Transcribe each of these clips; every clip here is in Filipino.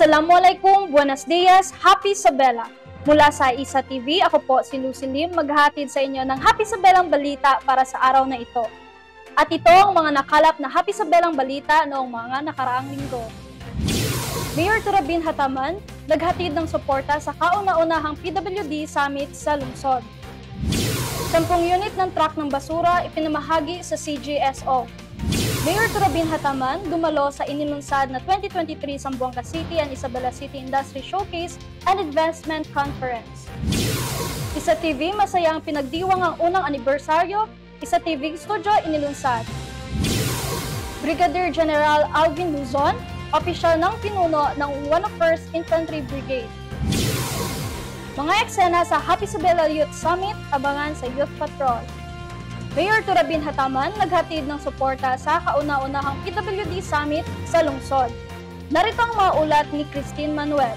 Assalamualaikum, buenos dias, Happy Isabela. Mula sa Isa TV, ako po si Lucy Lim, maghahatid sa inyo ng Happy Isabelang balita para sa araw na ito. At ito ang mga nakalap na Happy Isabelang balita noong mga nakaraang linggo. Mayor Turabin Hataman, naghatid ng suporta sa kauna-unahang PWD Summit sa lungsod. 10 unit ng truck ng basura ipinamahagi sa CGSO. Mayor Turabin Hataman dumalo sa inilunsad na 2023 Zamboanga City and Isabela City Industry Showcase and Investment Conference. Isa TV, masaya ang pinagdiwang ang unang anibersaryo. Isa TV Studio inilunsad. Brigadier General Alvin Luzon, opisyal ng pinuno ng 101st Infantry Brigade. Mga eksena sa Happy Isabela Youth Summit, abangan sa Youth Patrol. Mayor Turabin Hataman naghatid ng suporta sa kauna-unahang PWD Summit sa lungsod. Narito ang mga ulat ni Christine Manuel.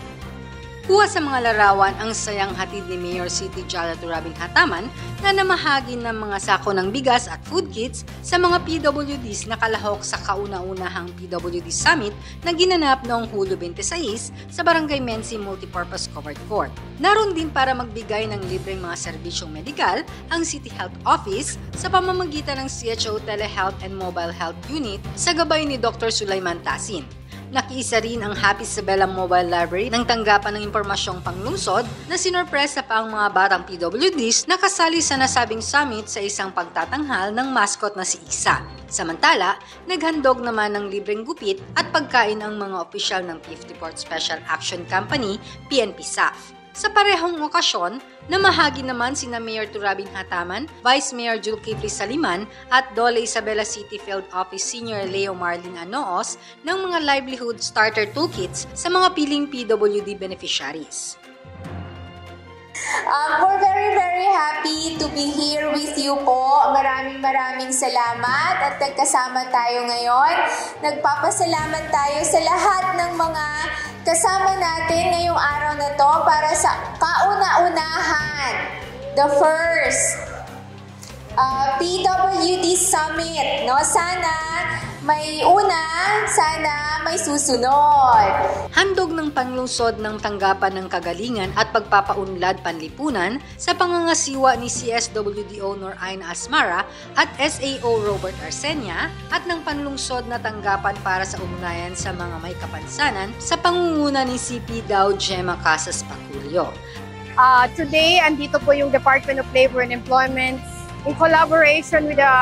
Kuha sa mga larawan ang sayang hatid ni Mayor City Jala Turabin Hataman na namahagi ng mga sako ng bigas at food kits sa mga PWDs na kalahok sa kauna-unahang PWD Summit na ginanap noong Hulyo 26 sa Barangay Mensi Multipurpose Covered Court. Naroon din para magbigay ng libreng mga serbisyong medikal ang City Health Office sa pamamagitan ng CHO Telehealth and Mobile Health Unit sa gabay ni Dr. Sulaiman Tasin. Nakiisa rin ang Happy Isabela Mobile Library ng tanggapan ng impormasyong panglungsod na sinorpresa pa ang mga batang PWDs na kasali sa nasabing summit sa isang pagtatanghal ng mascot na si Isa. Samantala, naghandog naman ng libreng gupit at pagkain ang mga opisyal ng 54th Special Action Company, PNP-SAF. Sa parehong okasyon, namahagi naman sina Mayor Turabin Hataman, Vice Mayor Julkifli Saliman at Dole Isabela City Field Office Senior Leo Marlin Anoos ng mga livelihood starter toolkits sa mga piling PWD beneficiaries. We're very happy to be here with you po. Maraming salamat at nagkasama tayo ngayon. Nagpapasalamat tayo sa lahat ng mga kasama natin ngayong araw na to para sa kauna-unahan, the first PWD Summit. No? Sana may una, sana may susunod. Handog ng panlungsod ng tanggapan ng kagalingan at pagpapaunlad panlipunan sa pangangasiwa ni CSWDO Noraina Asmara at SAO Robert Arsenia at ng panlungsod na tanggapan para sa ugnayan sa mga may kapansanan sa pangunguna ni CP Dao Gemma Casas Paculio. Today, andito po yung Department of Labor and Employment in collaboration with the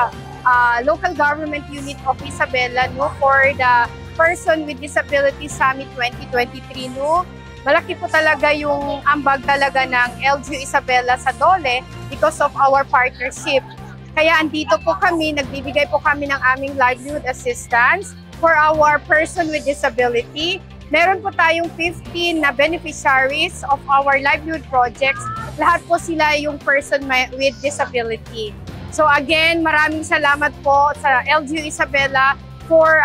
local government unit of Isabela, no, for the Person with Disability Summit 2023. No? Malaki po talaga yung ambag talaga ng LGU Isabela sa Dole because of our partnership. Kaya andito po kami, nagbibigay po kami ng aming livelihood assistance for our person with disability. Meron po tayong 15 na beneficiaries of our livelihood projects. Lahat po sila yung person with disability. So again, maraming salamat po sa LGU Isabela for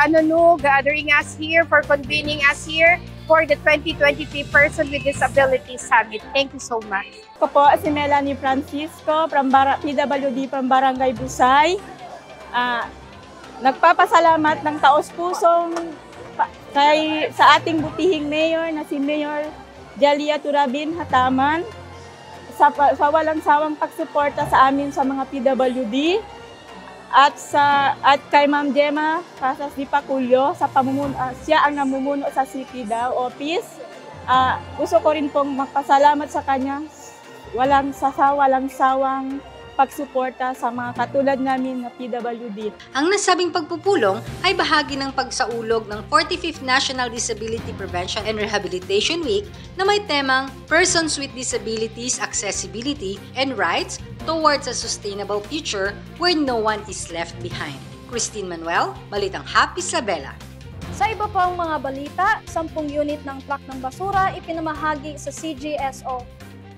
gathering us here, for convening us here for the 2023 Person with Disability Summit. Thank you so much. Ako po si Melanie Francisco from PWD from Barangay Busay. Nagpapasalamat ng taos-pusong sa ating butihing mayor na si Mayor Jalia Turabin Hataman sa walang sawang pagsuporta sa amin sa mga PWD at kay Ma'am Gemma Casas Paculio sa siya ang namumuno sa City Dao Office. Gusto ko rin pong magpasalamat sa kanya walang sawang pagsuporta sa mga katulad namin na PWD. Ang nasabing pagpupulong ay bahagi ng pagsaulog ng 45th National Disability Prevention and Rehabilitation Week na may temang Persons with Disabilities, Accessibility, and Rights Towards a Sustainable Future Where No One is Left Behind. Christine Manuel, Balitang Happy Isabela. Sa iba pang mga balita, 10 unit ng truck ng basura ipinamahagi sa CGSO.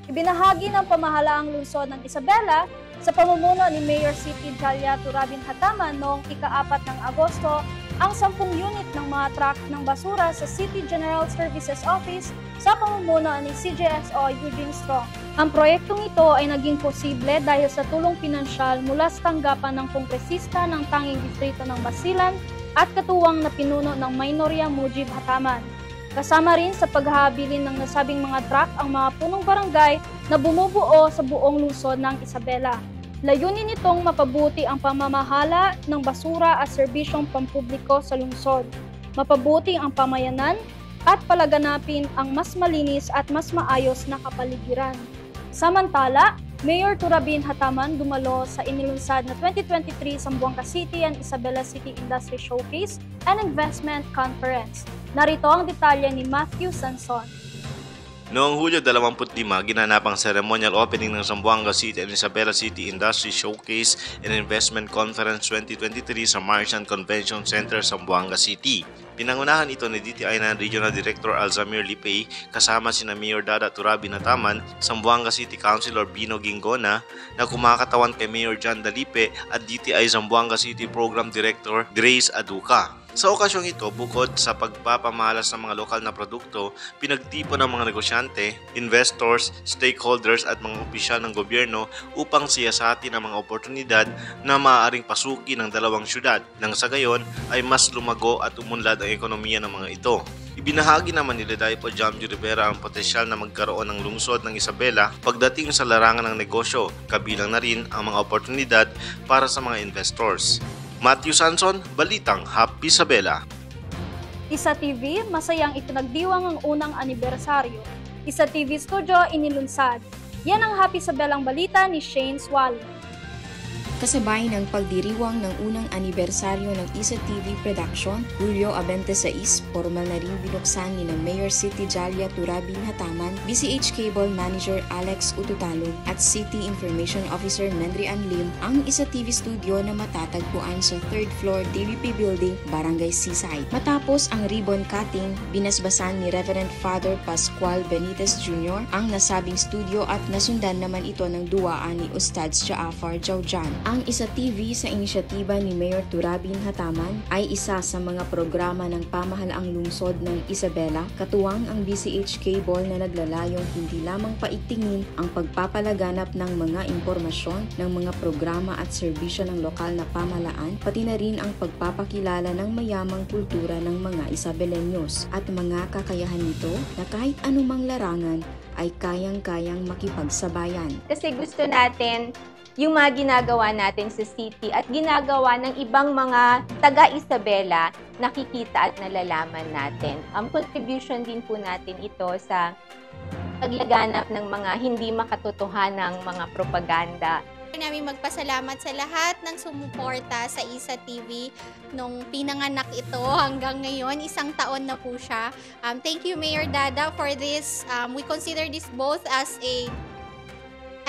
Ibinahagi ng pamahalaang lungsod ng Isabela sa pamumuno ni Mayor City Jalia Turabin Hataman noong ika-4 ng Agosto ang 10 unit ng mga truck ng basura sa City General Services Office sa pamumuno ni CGSO Eugene Strong. Ang proyektong ito ay naging posible dahil sa tulong pinansyal mula sa tanggapan ng kongresista ng tanging distrito ng Basilan at katuwang na pinuno ng Minorya Mujib Hataman. Kasama rin sa paghahabilin ng nasabing mga truck ang mga punong barangay na bumubuo sa buong lungsod ng Isabela. Layunin nitong mapabuti ang pamamahala ng basura at serbisyong pampubliko sa lungsod, mapabuti ang pamayanan at palaganapin ang mas malinis at mas maayos na kapaligiran. Samantala, Mayor Turabin Hataman dumalo sa inilunsad na 2023 Zamboanga City and Isabela City Industry Showcase and Investment Conference. Narito ang detalye ni Matthew Sanson. Noong Hulyo 25, ginanap ang ceremonial opening ng Zamboanga City and Isabela City Industry Showcase and Investment Conference 2023 sa Martian Convention Center, Zamboanga City. Pinangunahan ito ni DTI na Regional Director Alzamir Lipay kasama sina Mayor Dada Turabin Hataman, Zamboanga City Councilor Bino Gingona na kumakatawan kay Mayor John Dalipe at DTI Zamboanga City Program Director Grace Aduca. Sa okasyong ito, bukod sa pagpapamalas ng mga lokal na produkto, pinagtipon ng mga negosyante, investors, stakeholders at mga opisyal ng gobyerno upang siyasatin ang mga oportunidad na maaaring pasukin ng dalawang syudad nang sa gayon ay mas lumago at umunlad ang ekonomiya ng mga ito. Ibinahagi naman ni Daipo Jamju Rivera ang potensyal na magkaroon ng lungsod ng Isabela pagdating sa larangan ng negosyo, kabilang na rin ang mga oportunidad para sa mga investors. Matthew Sanson, Balitang Happy Isabela. Isa TV, masayang itinagdiwang ang unang anibersaryo. Isa TV Studio inilunsad. Yan ang Happy Isabelang balita ni Shane Swally. Kasabay ng pagdiriwang ng unang anibersaryo ng Isa TV Production, Hulyo 26, formal na rin binuksan ni ng Mayor City Jalia Turabin Hataman, BCH Cable Manager Alex Ututalog at City Information Officer Mendrian Lim ang Isa TV Studio na matatagpuan sa 3rd floor DVP Building, Barangay Seaside. Matapos ang ribbon cutting, binasbasan ni Reverend Father Pascual Benitez Jr. ang nasabing studio at nasundan naman ito ng duwaan ni Ustads Jaafar Jaujan. Ang Isa TV sa inisyatiba ni Mayor Turabin Hataman ay isa sa mga programa ng pamahalaang lungsod ng Isabela, katuwang ang BCH Cable na naglalayong hindi lamang paigtingin ang pagpapalaganap ng mga impormasyon ng mga programa at serbisyo ng lokal na pamahalaan, pati na rin ang pagpapakilala ng mayamang kultura ng mga Isabelenyos at mga kakayahan nito na kahit anumang larangan ay kayang-kayang makipagsabayan. Kasi gusto natin yung mga ginagawa natin sa city at ginagawa ng ibang mga taga-Isabela, nakikita at nalalaman natin. Contribution din po natin ito sa paglaganap ng mga hindi makatotohanang mga propaganda. Namin magpasalamat sa lahat ng sumuporta sa Isa TV nung pinanganak ito hanggang ngayon. 1 taon na po siya. Thank you, Mayor Dada, for this. We consider this both as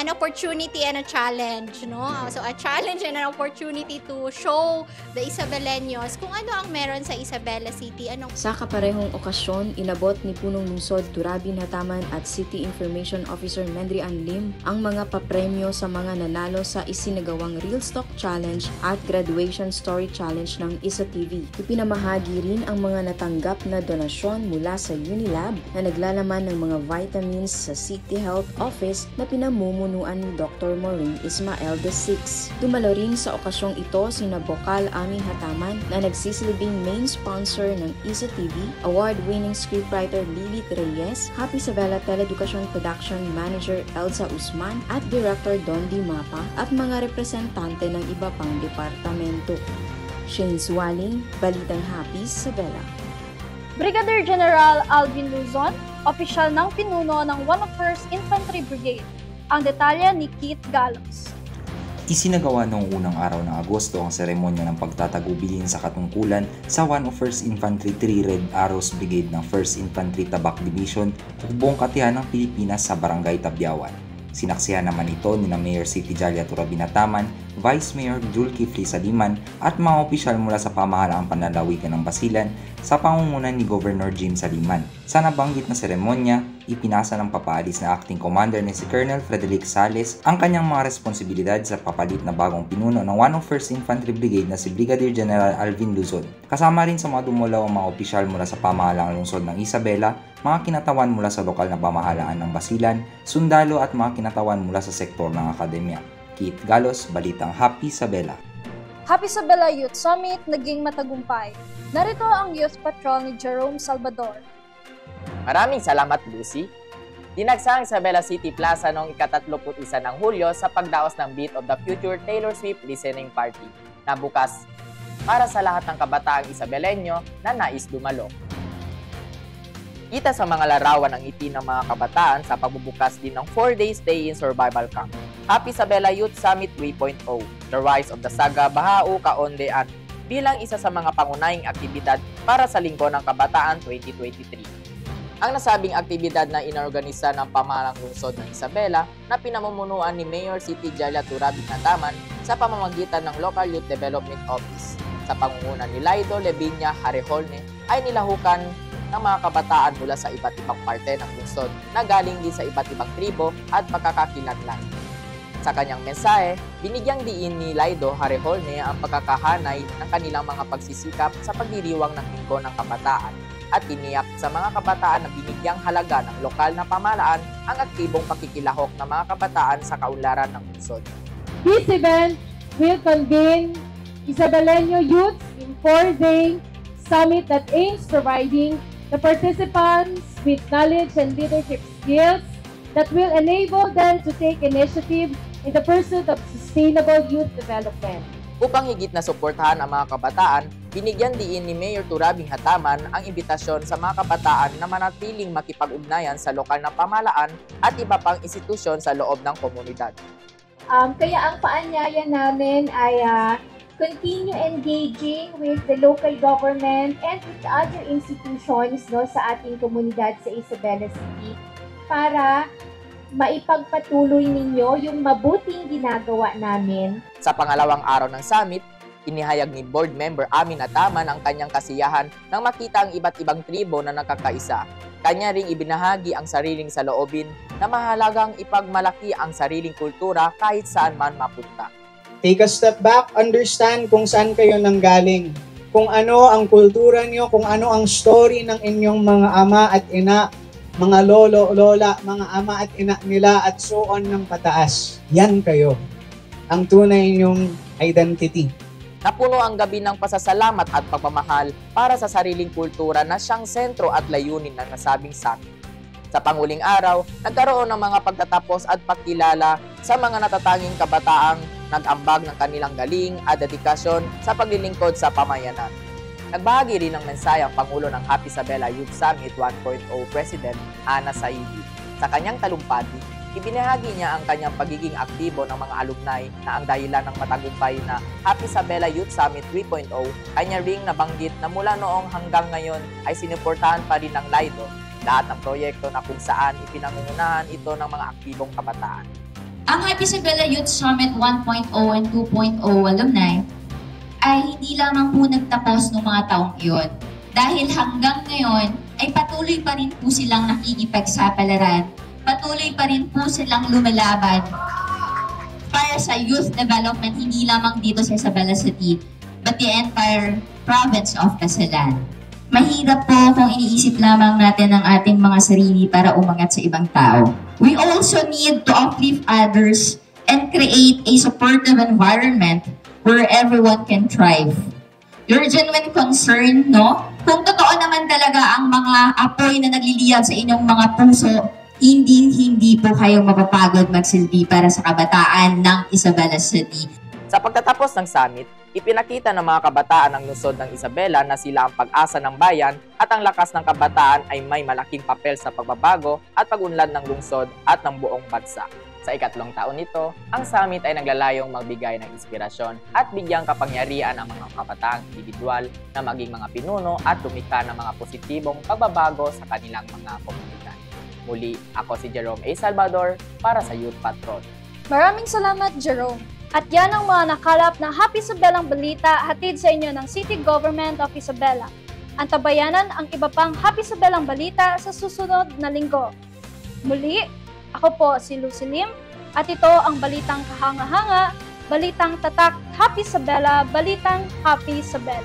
an opportunity and a challenge, no? So a challenge and an opportunity to show the Isabeleños kung ano ang meron sa Isabela City. Sa kaparehong okasyon, inabot ni Punong Lungsod Turabin Hataman at City Information Officer Mendrian Lim ang mga papremyo sa mga nanalo sa isinagawang Real Stock Challenge at Graduation Story Challenge ng Isa TV. Ipinamahagi rin ang mga natanggap na donasyon mula sa Unilab na naglalaman ng mga vitamins sa City Health Office na pinamumunuan ni Dr. Maureen Ismael VI. Dumalo rin sa okasyong ito sina Bokal Amin Hataman na nagsisilbing main sponsor ng Isa TV, award-winning scriptwriter Lilith Reyes, Happy Isabela Teleeducation Production Manager Elsa Usman at Director Don Di Mapa at mga representante ng iba pang departamento. Shane Swaling, Balitang Happy Isabela. Brigadier General Alvin Luzon, opisyal ng pinuno ng 101st Infantry Brigade. Ang detalye ni Keith Galos. Isinagawa noong unang araw ng Agosto ang seremonya ng pagtatagubilin sa katungkulan sa 101st Infantry 3 Red Arrows Brigade ng 1st Infantry Tabak Division, Hukbong Katihan ng Pilipinas sa Barangay Tabyawan. Sinaksihan naman ito ni Mayor City Jalia Turabin Hataman, Vice Mayor Julkifli Saliman at mga opisyal mula sa pamahalaang panlalawigan ng Basilan sa pangunguna ni Governor Jim Saliman. Sa nabanggit na seremonya, ipinasa ng papaalis na Acting Commander ni si Colonel Frederick Sales ang kanyang mga responsibilidad sa papalit na bagong pinuno ng 101st Infantry Brigade na si Brigadier General Alvin Luzon. Kasama rin sa mga dumulaw ang mga opisyal mula sa pamahalaang lungsod ng Isabela, mga kinatawan mula sa lokal na pamahalaan ng Basilan, sundalo at mga kinatawan mula sa sektor ng akademya. Keith Galos, Balitang Happy Isabela. Happy Isabela Youth Summit naging matagumpay. Narito ang Youth Patrol ni Jerome Salvador. Maraming salamat, Lucy. Dinagsang Isabela City Plaza noong ika-31 ng Hulyo sa pagdaos ng Beat of the Future Taylor Swift Listening Party na bukas para sa lahat ng kabataang Isabelenyo na nais dumalo. Kita sa mga larawan ang ngiti ng mga kabataan sa pagbubukas din ng 4-day stay in survival camp. Happy Isabela Youth Summit 3.0, The Rise of the Saga Bahau Kaondean, bilang isa sa mga pangunahing aktibidad para sa Linggo ng Kabataan 2023. Ang nasabing aktibidad na inorganisa ng pamahalang lungsod ng Isabela na pinamumunuan ni Mayor City Jalia Turabin Hataman sa pamamagitan ng Local Youth Development Office. Sa pangunguna ni Laido Levinia Harejolne ay nilahukan ng mga kabataan mula sa iba't ibang parte ng lungsod na galing din sa iba't ibang tribo at pagkakakilanlan. Sa kanyang mensahe, binigyang diin ni Laido Harejolne ang pagkakahanay ng kanilang mga pagsisikap sa pagdiriwang ng Linggo ng Kabataan at tiniyak sa mga kabataan na binigyang halaga ng lokal na pamahalaan ang aktibong pakikilahok ng mga kabataan sa kaunlaran ng lungsod. This event will convene Isabelenyo youths in 4-day summit that aims providing the participants with knowledge and leadership skills that will enable them to take initiative in the pursuit of sustainable youth development. Upang higit na suportahan ang mga kabataan, binigyan diin ni Mayor Turabing Hataman ang imbitasyon sa mga kabataan na manatiling makipag-ugnayan sa lokal na pamahalaan at iba pang institusyon sa loob ng komunidad. Kaya ang paanyaya namin ay continue engaging with the local government and with other institutions sa ating komunidad sa Isabela City para maipagpatuloy ninyo yung mabuting ginagawa namin. Sa pangalawang araw ng summit, inihayag ni board member Amin Hataman ang kanyang kasiyahan nang makita ang iba't ibang tribo na nakakaisa. Kanya ring ibinahagi ang sariling saloobin na mahalagang ipagmalaki ang sariling kultura kahit saan man mapunta. Take a step back, understand kung saan kayo nanggaling, kung ano ang kultura niyo, kung ano ang story ng inyong mga ama at ina, mga lolo, lola, mga ama at ina nila at so on ng pataas. Yan kayo. Ang tunay niyong identity. Napuno ang gabi ng pasasalamat at pagmamahal para sa sariling kultura na siyang sentro at layunin ng nasabing summit. Sa panguling araw, nagkaroon ng mga pagtatapos at pagkilala sa mga natatanging kabataang nag-ambag ng kanilang galing at dedikasyon sa paglilingkod sa pamayanan. Nagbahagi rin ng mensahe ang Pangulo ng Happy Isabela Youth Summit 1.0 President Ana Saidi. Sa kanyang talumpati, ibinahagi niya ang kanyang pagiging aktibo ng mga alumni na ang dahilan ng matagumpay na Happy Isabela Youth Summit 3.0. Kanya ring nabanggit na mula noong hanggang ngayon ay sinuportahan pa rin ng Laido lahat ng proyekto na kung saan ipinangungunahan ito ng mga aktibong kabataan. Ang Happy Isabela Youth Summit 1.0 and 2.0 alumni ay hindi lamang po nagtapos noong mga taong iyon. Dahil hanggang ngayon ay patuloy pa rin po silang nakikipagsapalaran, patuloy pa rin po silang lumalaban para sa youth development, hindi lamang dito sa Isabela City, but the entire province of Casalan. Mahirap po kung iniisip lamang natin ang ating mga sarili para umangat sa ibang tao. We also need to uplift others and create a supportive environment where everyone can thrive. Your genuine concern, no? Kung totoo naman talaga ang mga apoy na nagliliyab sa inyong mga puso, hindi po kayo mapapagod magsilbi para sa kabataan ng Isabela City. Sa pagtatapos ng summit, ipinakita ng mga kabataan ng lungsod ng Isabela na sila ang pag-asa ng bayan at ang lakas ng kabataan ay may malaking papel sa pagbabago at pag-unlad ng lungsod at ng buong bansa. Sa ikatlong taon nito, ang summit ay naglalayong magbigay ng inspirasyon at bigyang kapangyarihan ang mga kabataang individual na maging mga pinuno at lumikha ng mga positibong pagbabago sa kanilang mga komunidad. Muli, ako si Jerome A. Salvador para sa Youth Patrol. Maraming salamat, Jerome. At yan ang mga nakalap na Happy Isabelang balita hatid sa inyo ng City Government of Isabela. Antabayanan ang iba pang Happy Isabelang balita sa susunod na linggo. Muli, ako po si Lucy Lim at ito ang Balitang Kahanga-hanga, Balitang Tatak Happy Isabela, Balitang Happy Isabela.